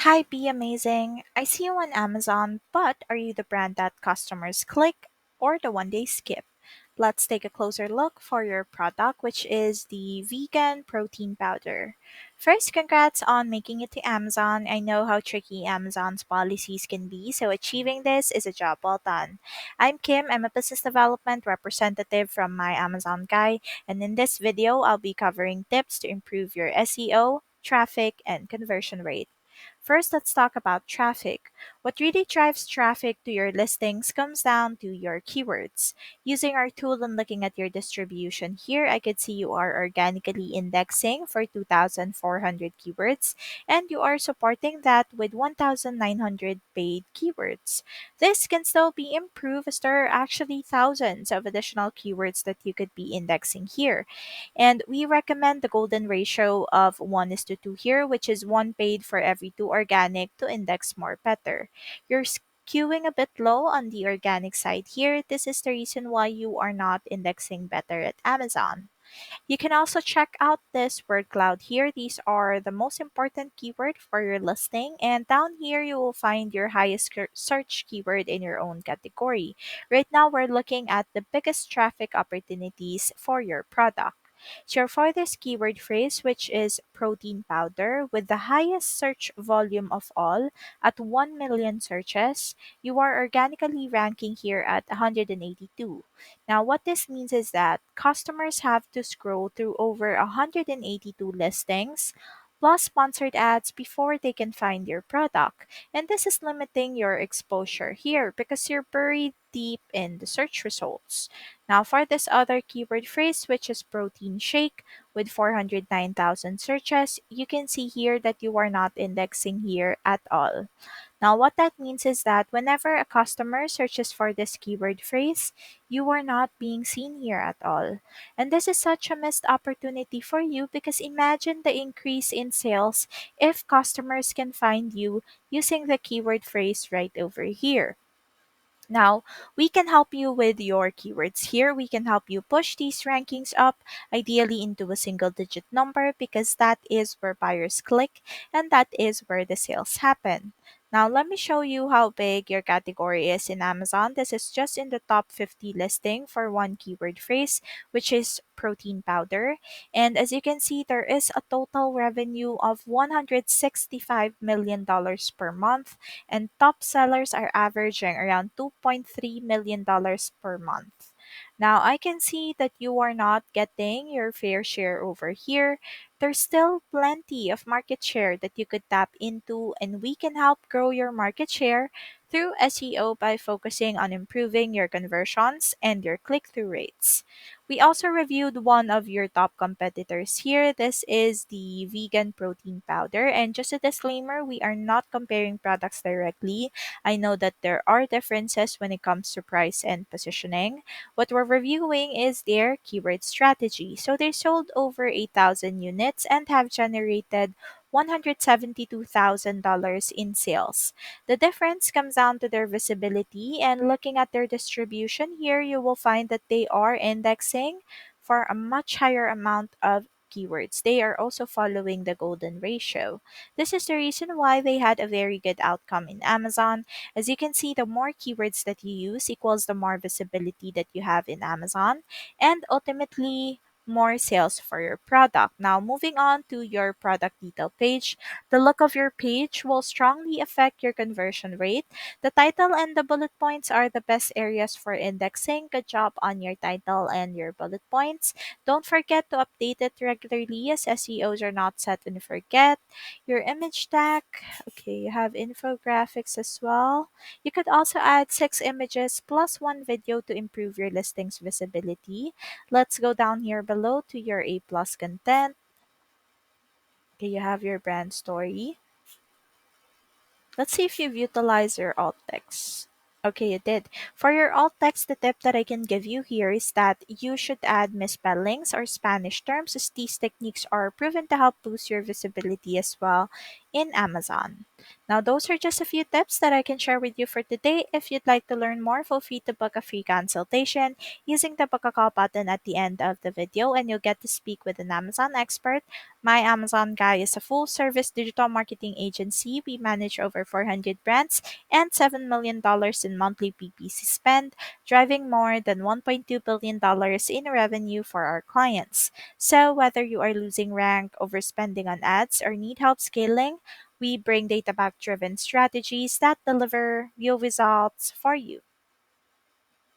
Hi, Be Amazing. I see you on Amazon, but are you the brand that customers click or the one they skip? Let's take a closer look for your product, which is the vegan protein powder. First, congrats on making it to Amazon. I know how tricky Amazon's policies can be, so achieving this is a job well done. I'm Kim. I'm a business development representative from My Amazon Guy, and in this video, I'll be covering tips to improve your SEO, traffic, and conversion rate. First, let's talk about traffic. What really drives traffic to your listings comes down to your keywords. Using our tool and looking at your distribution here, I could see you are organically indexing for 2,400 keywords and you are supporting that with 1,900 paid keywords. This can still be improved as there are actually thousands of additional keywords that you could be indexing here. And we recommend the golden ratio of 1 is to 2 here, which is 1 paid for every 2 organic to index more better. You're skewing a bit low on the organic side here. This is the reason why you are not indexing better at Amazon. You can also check out this word cloud here. These are the most important keyword for your listing. And down here, you will find your highest search keyword in your own category. Right now, we're looking at the biggest traffic opportunities for your product. So for this keyword phrase, which is protein powder, with the highest search volume of all at 1 million searches, you are organically ranking here at 182. Now, what this means is that customers have to scroll through over 182 listings plus sponsored ads before they can find your product. And this is limiting your exposure here because you're buried deep in the search results. Now, for this other keyword phrase, which is protein shake with 409,000 searches, you can see here that you are not indexing here at all. Now, what that means is that whenever a customer searches for this keyword phrase, you are not being seen here at all. And this is such a missed opportunity for you because imagine the increase in sales if customers can find you using the keyword phrase right over here. Now, we can help you with your keywords here. We can help you push these rankings up, ideally into a single digit number, because that is where buyers click and that is where the sales happen. Now, let me show you how big your category is in Amazon. This is just in the top 50 listing for one keyword phrase, which is protein powder. And as you can see, there is a total revenue of $165 million per month and top sellers are averaging around $2.3 million per month. Now, I can see that you are not getting your fair share over here. There's still plenty of market share that you could tap into, and we can help grow your market share through SEO by focusing on improving your conversions and your click through rates. We also reviewed one of your top competitors here. This is the vegan protein powder. And just a disclaimer, we are not comparing products directly. I know that there are differences when it comes to price and positioning. What we're reviewing is their keyword strategy. So they sold over 8,000 units and have generated $172,000 in sales. The difference comes down to their visibility, and looking at their distribution here, you will find that they are indexing for a much higher amount of keywords. They are also following the golden ratio. This is the reason why they had a very good outcome in Amazon. As you can see, the more keywords that you use equals the more visibility that you have in Amazon and ultimately more sales for your product. Now, moving on to your product detail page, the look of your page will strongly affect your conversion rate. The title and the bullet points are the best areas for indexing. Good job on your title and your bullet points. Don't forget to update it regularly as SEOs are not set when you forget. Your image tag, okay, you have infographics as well. You could also add 6 images plus one video to improve your listing's visibility. Let's go down here below to your A plus content. Okay, you have your brand story. Let's see if you've utilized your alt text. Okay, you did. For your alt text, the tip that I can give you here is that you should add misspellings or Spanish terms as these techniques are proven to help boost your visibility as well in Amazon. Now, those are just a few tips that I can share with you for today. If you'd like to learn more, feel free to book a free consultation using the book a call button at the end of the video, and you'll get to speak with an Amazon expert. My Amazon Guy is a full service digital marketing agency. We manage over 400 brands and $7 million in monthly PPC spend, driving more than $1.2 billion in revenue for our clients. So, whether you are losing rank, overspending on ads, or need help scaling, we bring data back driven strategies that deliver real results for you.